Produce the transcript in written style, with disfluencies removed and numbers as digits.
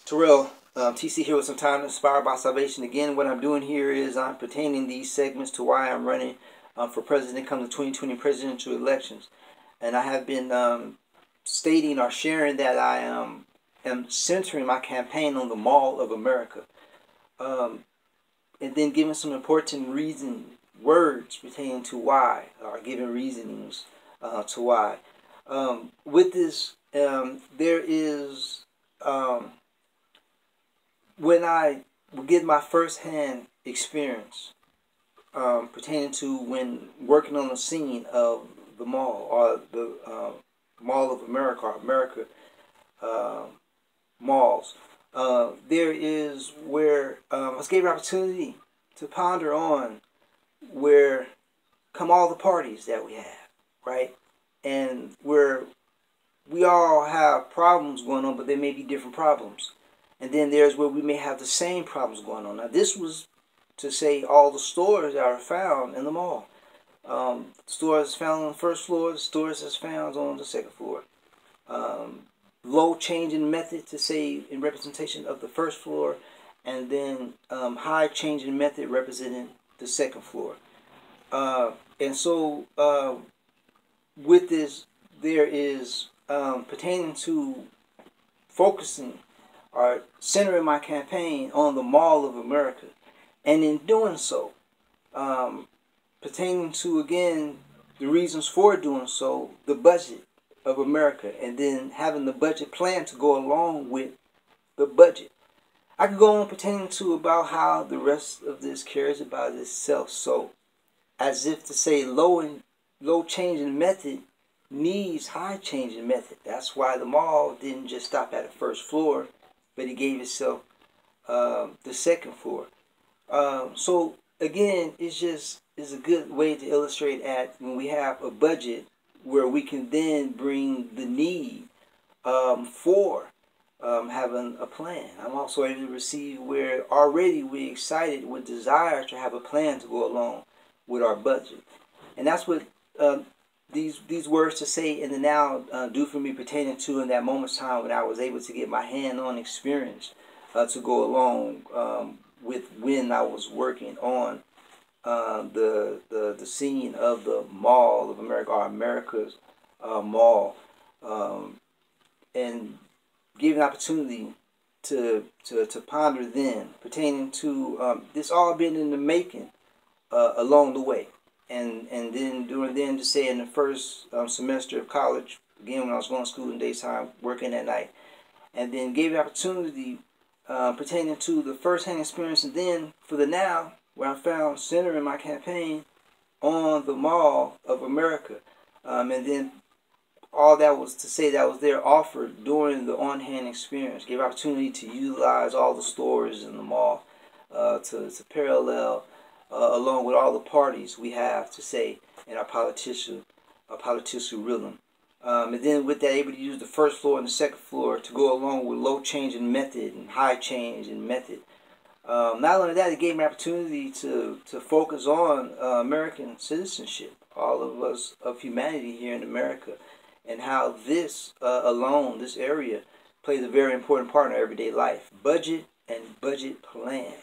Terrell, TC here with some time inspired by salvation. Again, what I'm doing here is I'm pertaining these segments to why I'm running for president come the 2020 presidential elections. And I have been stating or sharing that I am centering my campaign on the Mall of America. And then giving some important words pertaining to why, or giving reasonings to why. With this, there is... when I get my first-hand experience pertaining to when working on the scene of the mall, or the Mall of America, or America malls, there is where I was given an opportunity to ponder on where come all the parties that we have, right? And where we all have problems going on, but there may be different problems. And then there's where we may have the same problems going on. Now, this was to say all the stores that are found in the mall. Stores found on the first floor, the stores that's found on the second floor. Low change in method to say in representation of the first floor, and then high change in method representing the second floor. And so with this, there is pertaining to focusing or centering my campaign on the Mall of America. And in doing so, pertaining to, again, the reasons for doing so, the budget of America, and then having the budget plan to go along with the budget. I could go on pertaining to about how the rest of this cares about itself. So, as if to say low change in method needs high change in method. That's why the mall didn't just stop at the first floor, but it gave itself the second floor. So again, it's a good way to illustrate at when we have a budget where we can then bring the need for having a plan. I'm also able to receive where already we're excited with desire to have a plan to go along with our budget. And that's what these words to say in the now do for me pertaining to in that moment's time when I was able to get my hand-on experience to go along with when I was working on the scene of the Mall of America, or America's mall, and giving opportunity to ponder then pertaining to this all been in the making along the way. And then to say in the first semester of college, again when I was going to school in daytime, working at night, and then gave the opportunity pertaining to the first-hand experience, and then for the now, where I found centering my campaign on the Mall of America, and then all that was to say that was there offered during the on-hand experience, gave opportunity to utilize all the stores in the mall to parallel along with all the parties we have to say in our political rhythm. And then with that, able to use the first floor and the second floor to go along with low change in method and high change in method. Not only that, it gave me opportunity to focus on American citizenship, all of us of humanity here in America, and how this alone, this area, plays a very important part in our everyday life. Budget and budget plan.